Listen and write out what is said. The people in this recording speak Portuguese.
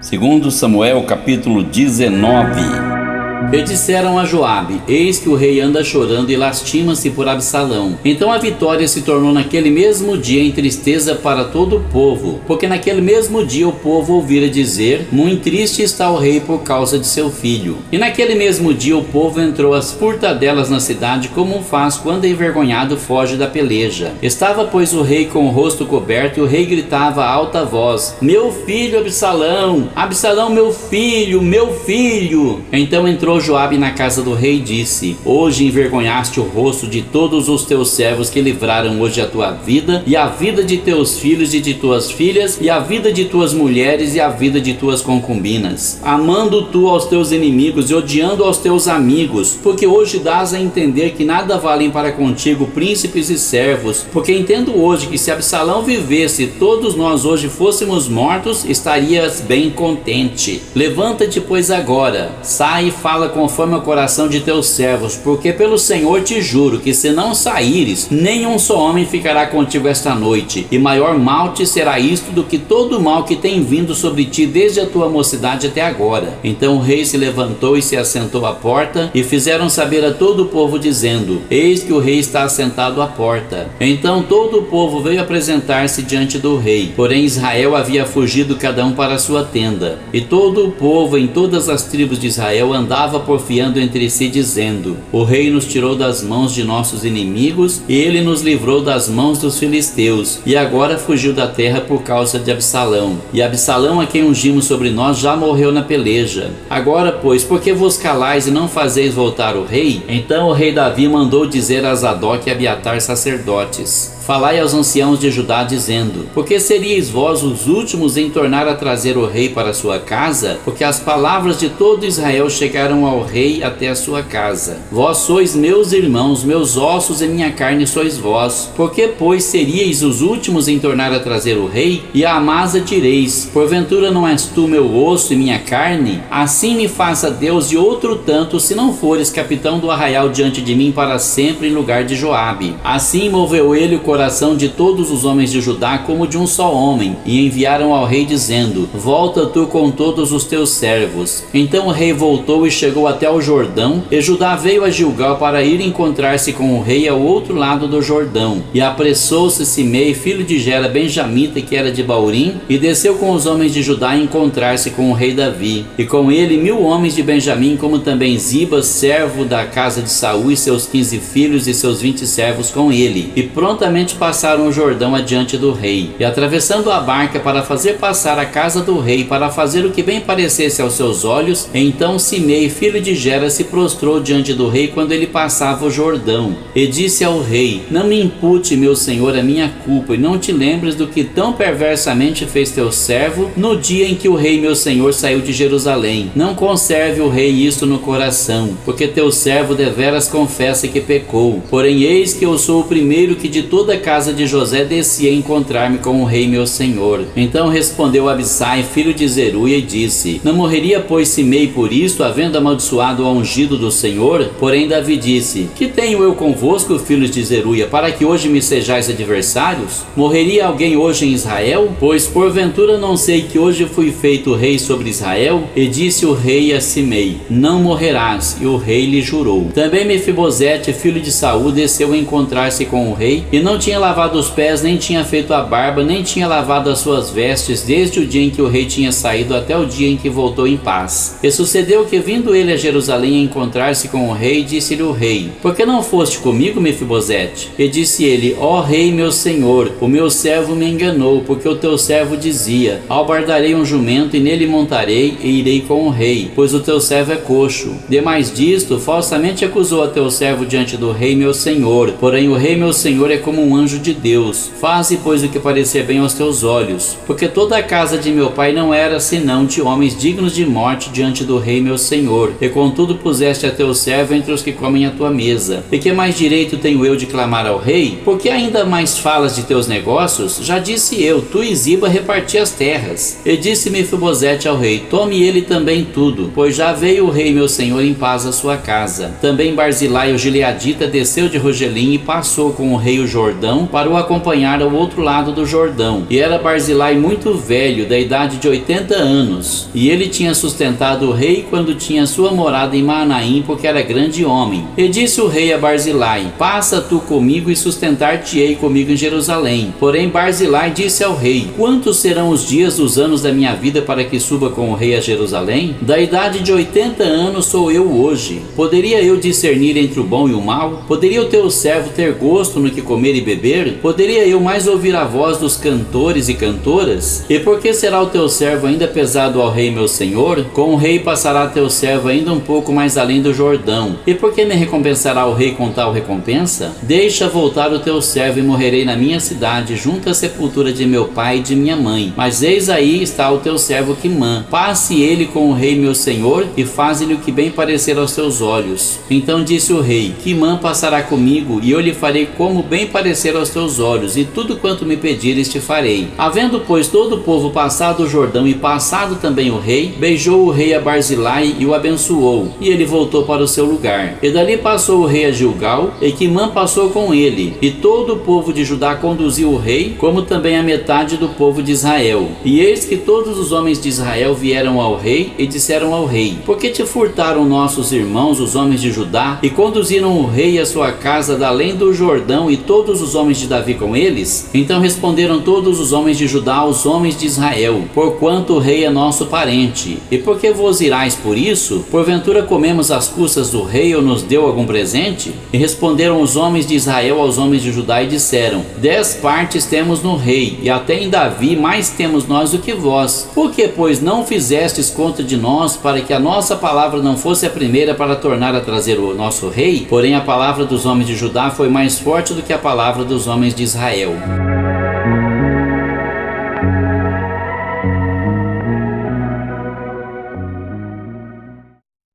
Segundo Samuel, capítulo 19. E disseram a Joabe: eis que o rei anda chorando e lastima-se por Absalão. Então a vitória se tornou naquele mesmo dia em tristeza para todo o povo, porque naquele mesmo dia o povo ouvira dizer: muito triste está o rei por causa de seu filho. E naquele mesmo dia o povo entrou às furtadelas na cidade, como faz quando envergonhado foge da peleja. Estava, pois, o rei com o rosto coberto, e o rei gritava a alta voz: meu filho Absalão, Absalão, meu filho, meu filho. Então entrou Joabe na casa do rei e disse: hoje envergonhaste o rosto de todos os teus servos que livraram hoje a tua vida, e a vida de teus filhos e de tuas filhas, e a vida de tuas mulheres e a vida de tuas concubinas, amando tu aos teus inimigos e odiando aos teus amigos, porque hoje dás a entender que nada valem para contigo príncipes e servos, porque entendo hoje que se Absalão vivesse e todos nós hoje fôssemos mortos, estarias bem contente. Levanta-te, pois, agora, sai e fala conforme o coração de teus servos, porque pelo Senhor te juro que se não saíres, nenhum só homem ficará contigo esta noite, e maior mal te será isto do que todo o mal que tem vindo sobre ti desde a tua mocidade até agora. Então o rei se levantou e se assentou à porta, e fizeram saber a todo o povo, dizendo: eis que o rei está assentado à porta. Então todo o povo veio apresentar-se diante do rei, porém Israel havia fugido cada um para a sua tenda, e todo o povo em todas as tribos de Israel andava porfiando entre si, dizendo: o rei nos tirou das mãos de nossos inimigos, e ele nos livrou das mãos dos filisteus, e agora fugiu da terra por causa de Absalão. E Absalão, a quem ungimos sobre nós, já morreu na peleja. Agora, pois, por que vos calais e não fazeis voltar o rei? Então o rei Davi mandou dizer a Zadok e Abiatar, sacerdotes: falai aos anciãos de Judá, dizendo: porque seríeis vós os últimos em tornar a trazer o rei para a sua casa? Porque as palavras de todo Israel chegaram ao rei até a sua casa. Vós sois meus irmãos, meus ossos e minha carne sois vós. Porque, pois, seríeis os últimos em tornar a trazer o rei? E a Amasa direis: porventura não és tu meu osso e minha carne? Assim me faça Deus e outro tanto, se não fores capitão do arraial diante de mim para sempre em lugar de Joabe. Assim moveu ele o coração de todos os homens de Judá como de um só homem, e enviaram ao rei dizendo: volta tu com todos os teus servos. Então o rei voltou e chegou até o Jordão, e Judá veio a Gilgal para ir encontrar-se com o rei ao outro lado do Jordão. E apressou-se Simei, filho de Gera, benjamita, que era de Baurim, e desceu com os homens de Judá a encontrar-se com o rei Davi, e com ele 1000 homens de Benjamim, como também Ziba, servo da casa de Saul, e seus 15 filhos e seus 20 servos com ele. E prontamente passaram o Jordão adiante do rei, e atravessando a barca para fazer passar a casa do rei, para fazer o que bem parecesse aos seus olhos, então Simei, filho de Gera, se prostrou diante do rei quando ele passava o Jordão, e disse ao rei: não me impute, meu senhor, a minha culpa, e não te lembres do que tão perversamente fez teu servo no dia em que o rei meu senhor saiu de Jerusalém. Não conserve o rei isto no coração, porque teu servo deveras confessa que pecou. Porém eis que eu sou o primeiro que de toda a casa de José desci a encontrar-me com o rei meu senhor. Então respondeu Abissai, filho de Zeruia, e disse: não morreria, pois, Simei por isto, havendo amaldiçoado o ungido do Senhor? Porém Davi disse: que tenho eu convosco, filhos de Zeruia, para que hoje me sejais adversários? Morreria alguém hoje em Israel? Pois porventura não sei que hoje fui feito rei sobre Israel? E disse o rei a Simei: não morrerás. E o rei lhe jurou. Também Mefibosete, filho de Saul, desceu a encontrar-se com o rei, e não tinha lavado os pés, nem tinha feito a barba, nem tinha lavado as suas vestes, desde o dia em que o rei tinha saído até o dia em que voltou em paz. E sucedeu que, vindo ele a Jerusalém a encontrar-se com o rei, disse-lhe o rei: por que não foste comigo, Mefibosete? E disse ele: ó rei meu senhor, o meu servo me enganou, porque o teu servo dizia: albardarei um jumento e nele montarei e irei com o rei, pois o teu servo é coxo. Demais disto, falsamente acusou a teu servo diante do rei meu senhor. Porém o rei meu senhor é como um anjo de Deus. Faze, pois, o que parecer bem aos teus olhos, porque toda a casa de meu pai não era senão de homens dignos de morte diante do rei meu senhor, e contudo puseste a teu servo entre os que comem a tua mesa. E que mais direito tenho eu de clamar ao rei? Porque ainda mais falas de teus negócios? Já disse eu: tu e Ziba reparti as terras. E disse Mefibosete ao rei: tome ele também tudo, pois já veio o rei meu senhor em paz à sua casa. Também Barzilai, o gileadita, desceu de Rogelim e passou com o rei o Jordão, Jordão para o acompanhar ao outro lado do Jordão. E era Barzilai muito velho, da idade de 80 anos. E ele tinha sustentado o rei quando tinha sua morada em Maanaim, porque era grande homem. E disse o rei a Barzilai: passa tu comigo e sustentar-te-ei comigo em Jerusalém. Porém Barzilai disse ao rei: quantos serão os dias dos anos da minha vida para que suba com o rei a Jerusalém? Da idade de 80 anos sou eu hoje. Poderia eu discernir entre o bom e o mal? Poderia o teu servo ter gosto no que comer e beber? Poderia eu mais ouvir a voz dos cantores e cantoras? E por que será o teu servo ainda pesado ao rei meu senhor? Com o rei passará teu servo ainda um pouco mais além do Jordão. E por que me recompensará o rei com tal recompensa? Deixa voltar o teu servo e morrerei na minha cidade, junto à sepultura de meu pai e de minha mãe. Mas eis aí está o teu servo Quimã. Passe ele com o rei meu senhor e faze-lhe o que bem parecer aos teus olhos. Então disse o rei: Quimã passará comigo e eu lhe farei como bem parecer aos teus olhos, e tudo quanto me pedires te farei. Havendo pois todo o povo passado o Jordão e passado também o rei, beijou o rei a Barzilai e o abençoou, e ele voltou para o seu lugar. E dali passou o rei a Gilgal, e Quimã passou com ele, e todo o povo de Judá conduziu o rei, como também a metade do povo de Israel. E eis que todos os homens de Israel vieram ao rei e disseram ao rei: por que te furtaram nossos irmãos, os homens de Judá, e conduziram o rei e a sua casa da além do Jordão, e todos os homens de Davi com eles? Então responderam todos os homens de Judá aos homens de Israel: porquanto o rei é nosso parente. E por que vos irais por isso? Porventura comemos as custas do rei, ou nos deu algum presente? E responderam os homens de Israel aos homens de Judá e disseram: 10 partes temos no rei, e até em Davi mais temos nós do que vós. Por que, pois, não fizestes conta de nós, para que a nossa palavra não fosse a primeira para tornar a trazer o nosso rei? Porém a palavra dos homens de Judá foi mais forte do que a palavra dos homens de Israel.